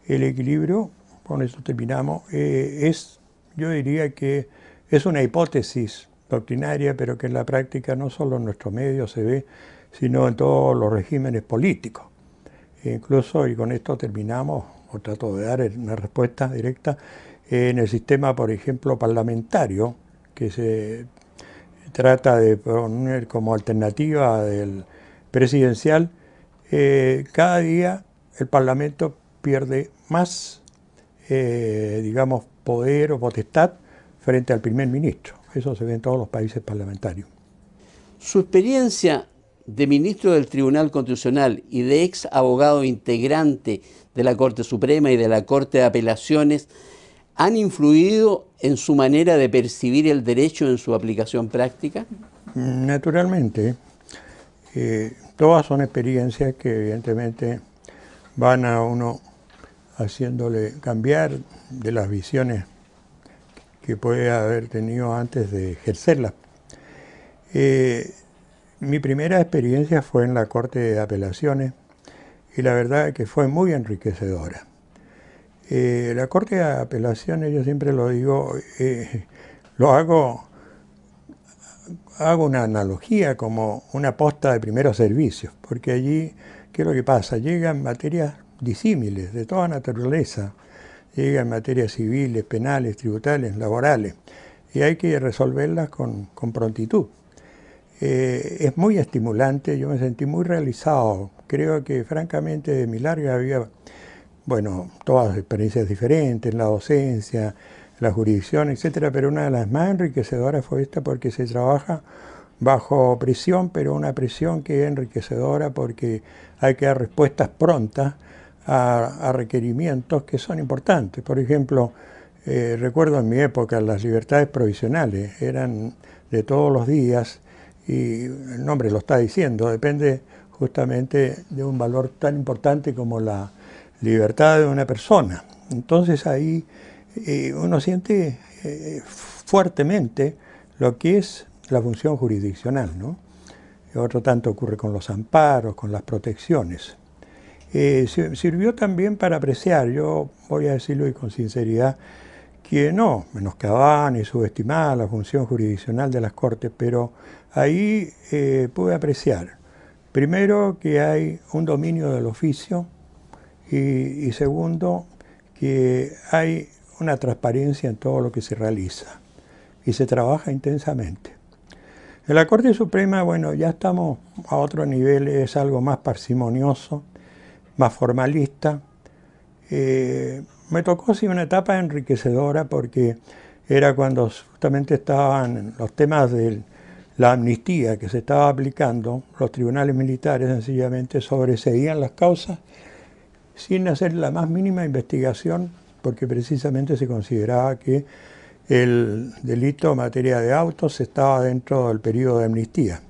El equilibrio, con eso terminamos, yo diría que es una hipótesis doctrinaria, pero que en la práctica no solo en nuestros medios se ve, sino en todos los regímenes políticos. E incluso, y con esto terminamos, o trato de dar una respuesta directa, en el sistema, por ejemplo, parlamentario, que se trata de poner como alternativa del presidencial, cada día el Parlamento pierde más, digamos, poder o potestad frente al primer ministro. Eso se ve en todos los países parlamentarios. Su experiencia de ministro del Tribunal Constitucional y de ex abogado integrante de la Corte Suprema y de la Corte de Apelaciones han influido en su manera de percibir el derecho en su aplicación práctica. Naturalmente, todas son experiencias que evidentemente van a uno haciéndole cambiar de las visiones que puede haber tenido antes de ejercerlas. Mi primera experiencia fue en la Corte de Apelaciones y la verdad es que fue muy enriquecedora. La Corte de Apelaciones, yo siempre lo digo, hago una analogía como una posta de primeros servicios, porque allí, ¿qué es lo que pasa? Llegan materias disímiles, de toda naturaleza, llegan materias civiles, penales, tributales, laborales, y hay que resolverlas con prontitud. Es muy estimulante, yo me sentí muy realizado. Creo que francamente de mi larga había, bueno, todas experiencias diferentes, en la docencia, la jurisdicción, etcétera, pero una de las más enriquecedoras fue esta porque se trabaja bajo presión, pero una presión que es enriquecedora porque hay que dar respuestas prontas a requerimientos que son importantes. Por ejemplo, recuerdo en mi época las libertades provisionales eran de todos los días y el nombre lo está diciendo, depende justamente de un valor tan importante como la libertad de una persona. Entonces ahí uno siente fuertemente lo que es la función jurisdiccional, ¿no? Otro tanto ocurre con los amparos, con las protecciones. Sirvió también para apreciar, yo voy a decirlo y con sinceridad, que no menoscababa ni subestimaba la función jurisdiccional de las Cortes, pero ahí pude apreciar, primero, que hay un dominio del oficio y segundo, que hay una transparencia en todo lo que se realiza y se trabaja intensamente. En la Corte Suprema, bueno, ya estamos a otro nivel, es algo más parsimonioso, más formalista. Me tocó sí una etapa enriquecedora porque era cuando justamente estaban los temas de la amnistía que se estaba aplicando, los tribunales militares sencillamente sobreseían las causas sin hacer la más mínima investigación porque precisamente se consideraba que el delito en materia de autos estaba dentro del periodo de amnistía.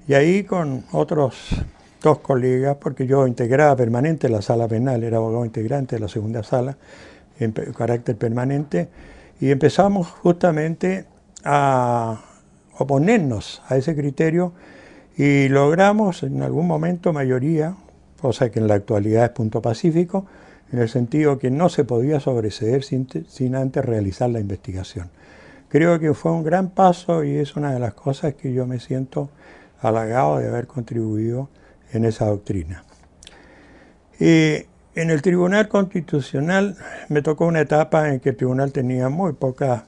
Y ahí con otros dos colegas, porque yo integraba permanente la sala penal, era abogado integrante de la segunda sala, en carácter permanente, y empezamos justamente a oponernos a ese criterio y logramos en algún momento mayoría, cosa que en la actualidad es punto pacífico, en el sentido que no se podía sobreseer sin antes realizar la investigación. Creo que fue un gran paso y es una de las cosas que yo me siento halagado de haber contribuido en esa doctrina. En el Tribunal Constitucional me tocó una etapa en que el Tribunal tenía muy pocas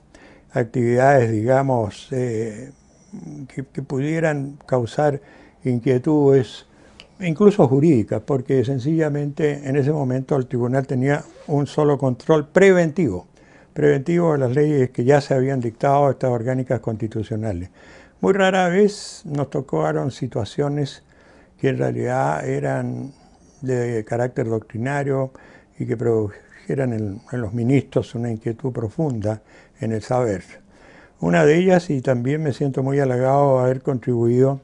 actividades, digamos, que pudieran causar inquietudes, incluso jurídicas, porque sencillamente en ese momento el Tribunal tenía un solo control preventivo de las leyes que ya se habían dictado, estas orgánicas constitucionales. Muy rara vez nos tocaron situaciones que en realidad eran de carácter doctrinario y que produjeran en los ministros una inquietud profunda en el saber. Una de ellas, y también me siento muy halagado de haber contribuido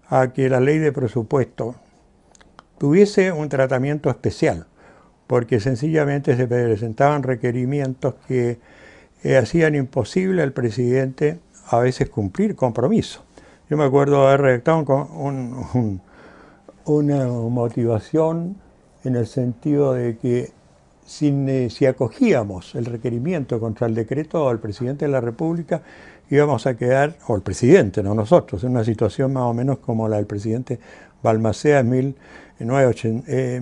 a que la ley de presupuesto tuviese un tratamiento especial, porque sencillamente se presentaban requerimientos que hacían imposible al presidente a veces cumplir compromisos. Yo me acuerdo de haber redactado una motivación en el sentido de que si acogíamos el requerimiento contra el decreto del presidente de la República, íbamos a quedar, o el presidente, no nosotros, en una situación más o menos como la del presidente Balmaceda en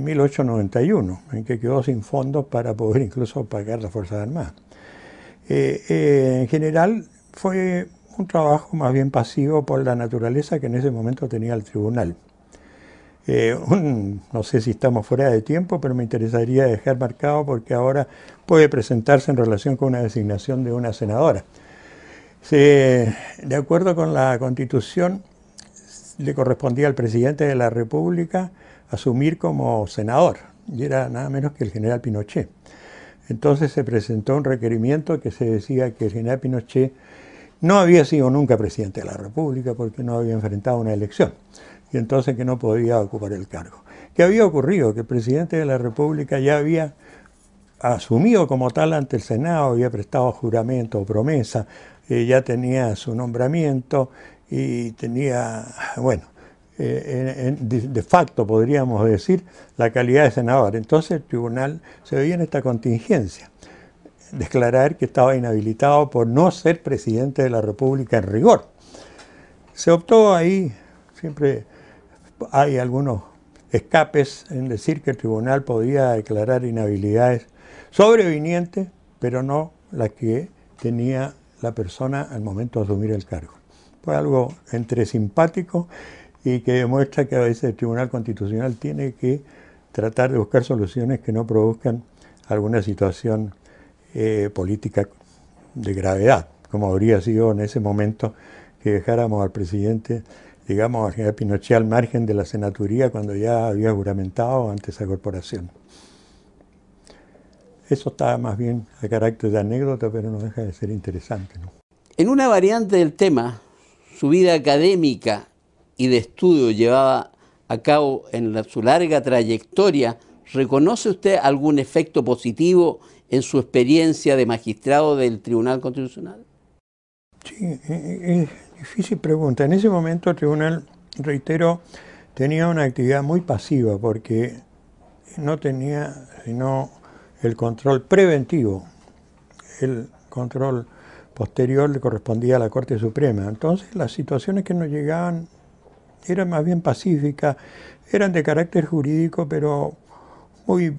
1891, en que quedó sin fondos para poder incluso pagar las Fuerzas Armadas. En general fue un trabajo más bien pasivo por la naturaleza que en ese momento tenía el tribunal. No sé si estamos fuera de tiempo, pero me interesaría dejar marcado porque ahora puede presentarse en relación con una designación de una senadora. De acuerdo con la Constitución, le correspondía al presidente de la República asumir como senador, y era nada menos que el general Pinochet. Entonces se presentó un requerimiento que se decía que el general Pinochet no había sido nunca presidente de la República porque no había enfrentado una elección, y entonces que no podía ocupar el cargo. ¿Qué había ocurrido? Que el presidente de la República ya había asumido como tal ante el Senado, había prestado juramento o promesa, ya tenía su nombramiento y tenía, bueno, de facto podríamos decir, la calidad de senador. Entonces el tribunal se veía en esta contingencia, declarar que estaba inhabilitado por no ser presidente de la República en rigor. Se optó ahí, siempre hay algunos escapes en decir que el tribunal podía declarar inhabilidades sobrevinientes, pero no las que tenía la persona al momento de asumir el cargo. Fue algo entre simpático y que demuestra que a veces el Tribunal Constitucional tiene que tratar de buscar soluciones que no produzcan alguna situación política de gravedad, como habría sido en ese momento que dejáramos al presidente, digamos, al general Pinochet al margen de la senaturía cuando ya había juramentado ante esa corporación. Eso está más bien a carácter de anécdota, pero no deja de ser interesante, ¿no? En una variante del tema, su vida académica y de estudio llevada a cabo en su larga trayectoria, ¿reconoce usted algún efecto positivo en su experiencia de magistrado del Tribunal Constitucional? Sí, es difícil pregunta. En ese momento el tribunal, reitero, tenía una actividad muy pasiva porque no tenía sino el control preventivo. El control posterior le correspondía a la Corte Suprema. Entonces las situaciones que nos llegaban eran más bien pacíficas, eran de carácter jurídico, pero muy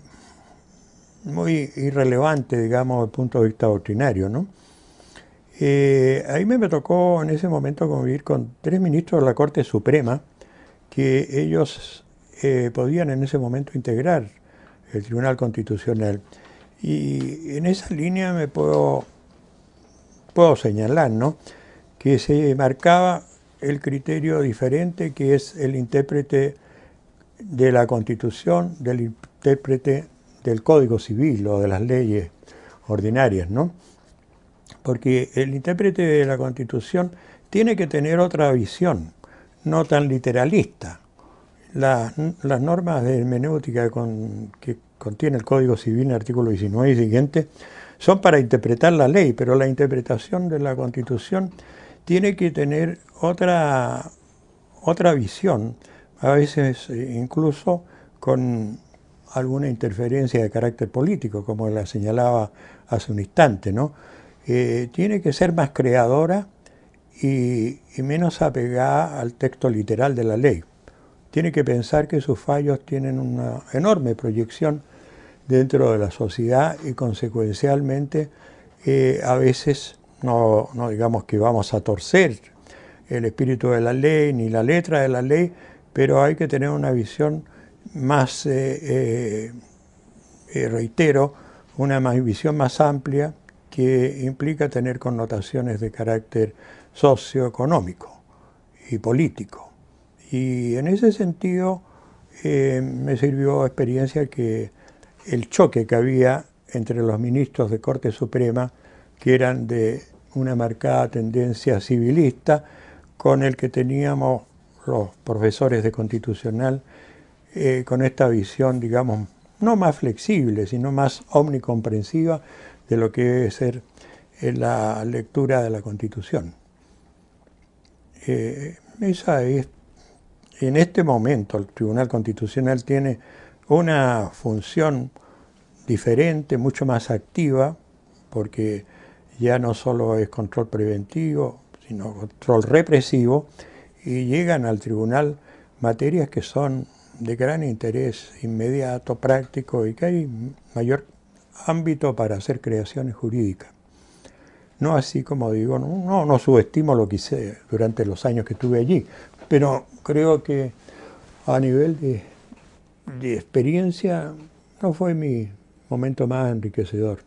irrelevante, digamos, desde el punto de vista doctrinario, ¿no? A mí me tocó en ese momento convivir con 3 ministros de la Corte Suprema, que ellos podían en ese momento integrar el Tribunal Constitucional. Y en esa línea me puedo señalar, ¿no?, que se marcaba el criterio diferente que es el intérprete de la Constitución, del intérprete del Código Civil o de las leyes ordinarias, ¿no? Porque el intérprete de la Constitución tiene que tener otra visión, no tan literalista. Las normas de hermenéutica que contiene el Código Civil en el artículo 19 y siguiente son para interpretar la ley, pero la interpretación de la Constitución tiene que tener otra visión, a veces incluso con alguna interferencia de carácter político, como la señalaba hace un instante, ¿no? Tiene que ser más creadora y menos apegada al texto literal de la ley. Tiene que pensar que sus fallos tienen una enorme proyección dentro de la sociedad y consecuencialmente a veces no digamos que vamos a torcer el espíritu de la ley ni la letra de la ley, pero hay que tener una visión más, reitero, una visión más amplia que implica tener connotaciones de carácter socioeconómico y político. Y en ese sentido me sirvió experiencia que el choque que había entre los ministros de Corte Suprema, que eran de una marcada tendencia civilista, con el que teníamos los profesores de Constitucional, con esta visión, digamos, no más flexible, sino más omnicomprensiva de lo que debe ser la lectura de la Constitución. Esa es, en este momento el Tribunal Constitucional tiene una función diferente, mucho más activa, porque ya no solo es control preventivo, sino control represivo, y llegan al tribunal materias que son de gran interés inmediato, práctico, y que hay mayor ámbito para hacer creaciones jurídicas. No así como digo, no subestimo lo que hice durante los años que estuve allí, pero creo que a nivel de experiencia no fue mi momento más enriquecedor.